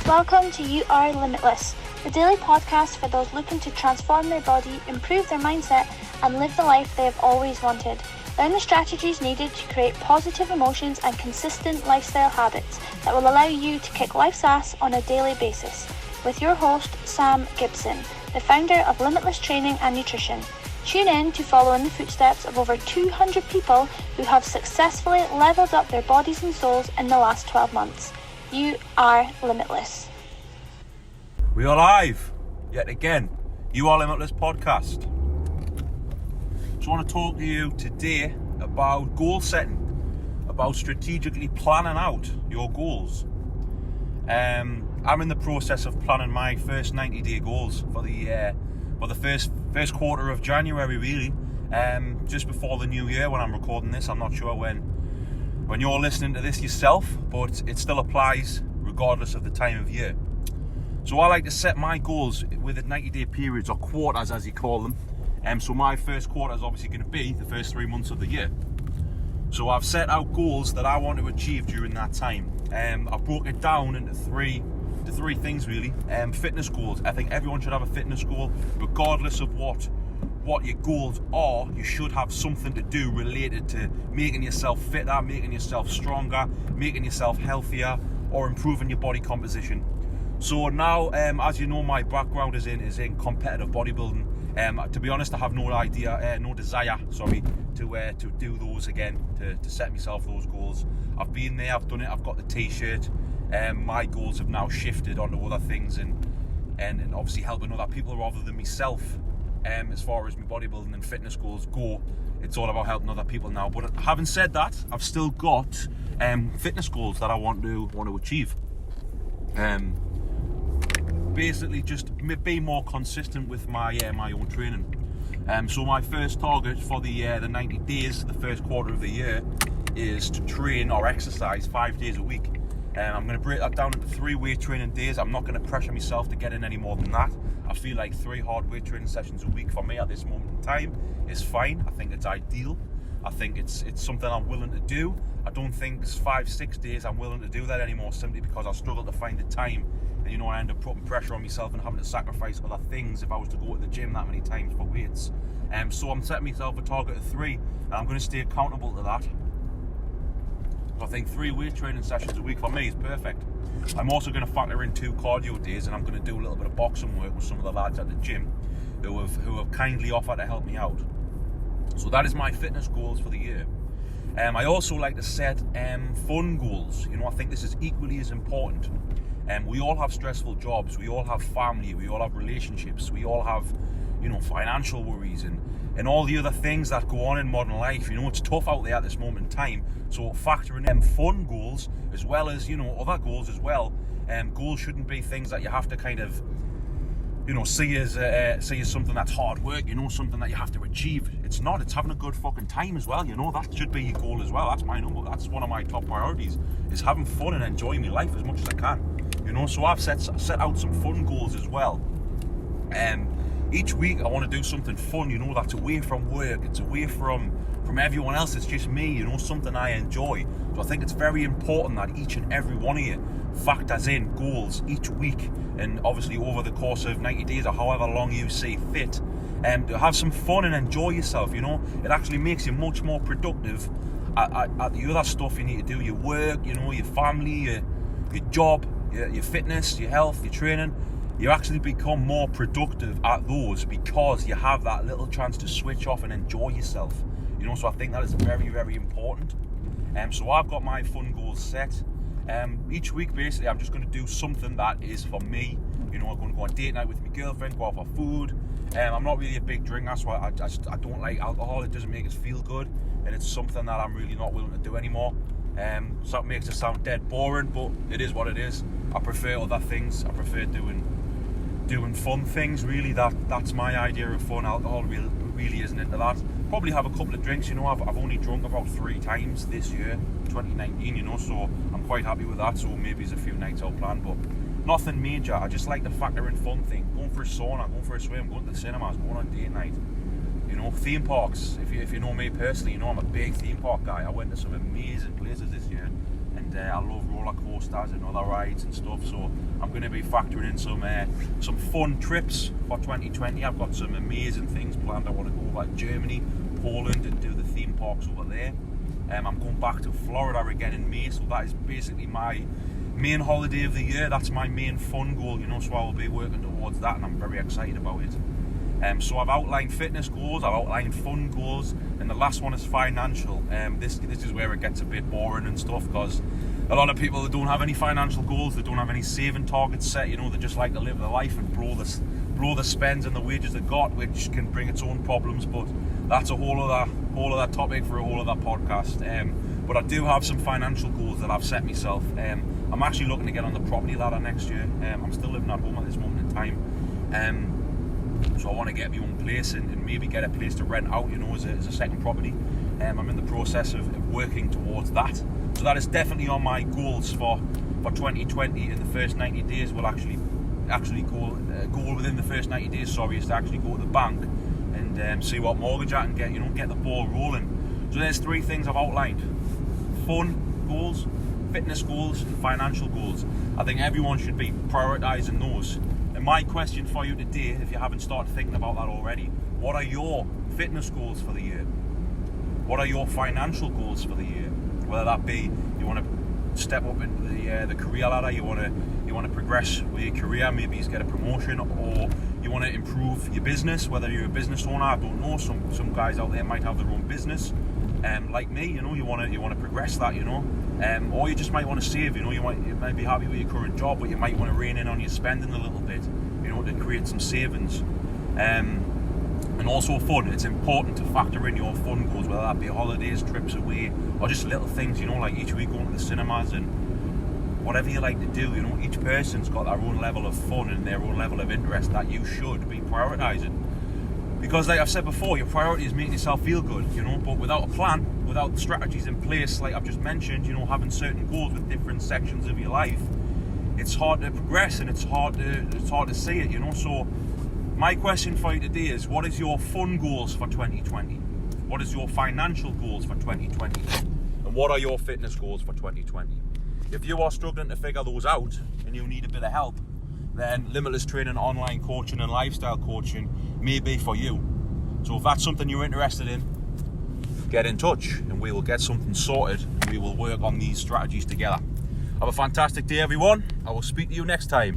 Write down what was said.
Welcome to You Are Limitless, the daily podcast for those looking to transform their body, improve their mindset, and live the life they have always wanted. Learn the strategies needed to create positive emotions and consistent lifestyle habits that will allow you to kick life's ass on a daily basis. With your host, Sam Gibson, the founder of Limitless Training and Nutrition. Tune in to follow in the footsteps of over 200 people who have successfully leveled up their bodies and souls in the last 12 months. You are limitless. We are live yet again. You Are Limitless podcast. Just want to talk to you today about goal setting, about strategically planning out your goals. I'm in the process of planning my first 90-day goals for the first quarter of January, really. Just before the new year when I'm recording this. I'm not sure when you're listening to this yourself, but it still applies regardless of the time of year. So I like to set my goals with 90-day periods, or quarters as you call them. So my first quarter is obviously going to be the first 3 months of the year. So I've set out goals that I want to achieve during that time. I've broken it down into three things really. Fitness goals. I think everyone should have a fitness goal, regardless of what your goals are. You should have something to do related to making yourself fitter, making yourself stronger, making yourself healthier, or improving your body composition. So now, as you know, my background is in competitive bodybuilding. To be honest, I have no desire to do those again, to set myself those goals. I've been there, I've done it, I've got the t-shirt. My goals have now shifted onto other things and obviously helping other people rather than myself. As far as my bodybuilding and fitness goals go, it's all about helping other people now. But having said that, I've still got fitness goals that I want to achieve. Basically, just be more consistent with my own training. So my first target for the 90 days, the first quarter of the year, is to train or exercise 5 days a week. I'm going to break that down into 3 weight training days. I'm not going to pressure myself to get in any more than that. I feel like 3 hard weight training sessions a week for me at this moment in time is fine. I think it's ideal. I think it's something I'm willing to do. I don't think 5-6 days I'm willing to do that anymore, simply because I struggle to find the time. And I end up putting pressure on myself and having to sacrifice other things if I was to go to the gym that many times for weights. So I'm setting myself a target of 3, and I'm going to stay accountable to that. I think 3 weight training sessions a week for me is perfect. I'm also going to factor in 2 cardio days, and I'm going to do a little bit of boxing work with some of the lads at the gym who have kindly offered to help me out. So that is my fitness goals for the year. I also like to set fun goals. I think this is equally as important. We all have stressful jobs, we all have family, we all have relationships, we all have financial worries and all the other things that go on in modern life. It's tough out there at this moment in time. So factoring in fun goals as well as other goals as well. Goals shouldn't be things that you have to kind of see as something that's hard work, something that you have to achieve. It's not. It's having a good fucking time as well. That should be your goal as well. That's that's one of my top priorities, is having fun and enjoying my life as much as I can. So I've set out some fun goals as well. Each week I want to do something fun, that's away from work, it's away from everyone else, it's just me, something I enjoy. So I think it's very important that each and every one of you factors in goals each week, and obviously over the course of 90 days or however long you see fit, to have some fun and enjoy yourself. It actually makes you much more productive at the other stuff you need to do, your work, your family, your job, your fitness, your health, your training. You actually become more productive at those because you have that little chance to switch off and enjoy yourself. So I think that is very, very important. So I've got my fun goals set. Each week, basically, I'm just going to do something that is for me. I'm going to go on date night with my girlfriend, go out for food. I'm not really a big drinker, so I don't like alcohol. It doesn't make us feel good, and it's something that I'm really not willing to do anymore. So that makes it sound dead boring, but it is what it is. I prefer other things. I prefer doing fun things, really. That's my idea of fun. Alcohol really isn't into that. Probably have a couple of drinks. I've only drunk about 3 times this year, 2019. So I'm quite happy with that. So maybe there's a few nights out planned, but nothing major. I just like to factor in fun things. Going for a sauna, going for a swim, going to the cinemas, going on date night. Theme parks. If you know me personally, I'm a big theme park guy. I went to some amazing places this year, and and I love roller coasters and other rides and stuff, so I'm going to be factoring in some fun trips for 2020. I've got some amazing things planned. I want to go like Germany, Poland, and do the theme parks over there. I'm going back to Florida again in May, so that is basically my main holiday of the year. That's my main fun goal, so I will be working towards that, and I'm very excited about it. So I've outlined fitness goals, I've outlined fun goals, and the last one is financial. This is where it gets a bit boring and stuff, because a lot of people that don't have any financial goals, they don't have any saving targets set, they just like to live their life and blow the spends and the wages they got, which can bring its own problems, but that's a whole other topic for a whole other podcast. But I do have some financial goals that I've set myself. I'm actually looking to get on the property ladder next year. I'm still living at home at this moment in time. So I want to get my own place and maybe get a place to rent out, as a second property. I'm in the process of working towards that. So that is definitely on my goals for 2020. In the first 90 days, we'll actually goal within the first 90 days, is to actually go to the bank and see what mortgage I can get the ball rolling. So there's 3 things I've outlined: fun goals, fitness goals, and financial goals. I think everyone should be prioritising those. And my question for you today, if you haven't started thinking about that already, what are your fitness goals for the year? What are your financial goals for the year? Whether that be you want to step up into the career ladder, you want to progress with your career, maybe you get a promotion, or you want to improve your business. Whether you're a business owner, I don't know. Some guys out there might have their own business, like me. You want to progress that. Or you just might want to save. You might be happy with your current job, but you might want to rein in on your spending a little bit. To create some savings. And also fun. It's important to factor in your fun goals, whether that be holidays, trips away, or just little things. Like each week going to the cinemas and whatever you like to do. Each person's got their own level of fun and their own level of interest that you should be prioritising. Because like I've said before, your priority is making yourself feel good, but without a plan, without strategies in place, like I've just mentioned, having certain goals with different sections of your life, it's hard to progress and it's hard to see it, So my question for you today is, what is your fun goals for 2020? What is your financial goals for 2020? And what are your fitness goals for 2020? If you are struggling to figure those out and you need a bit of help, then Limitless Training, online coaching and lifestyle coaching may be for you. So if that's something you're interested in, get in touch and we will get something sorted and we will work on these strategies together. Have a fantastic day, everyone. I will speak to you next time.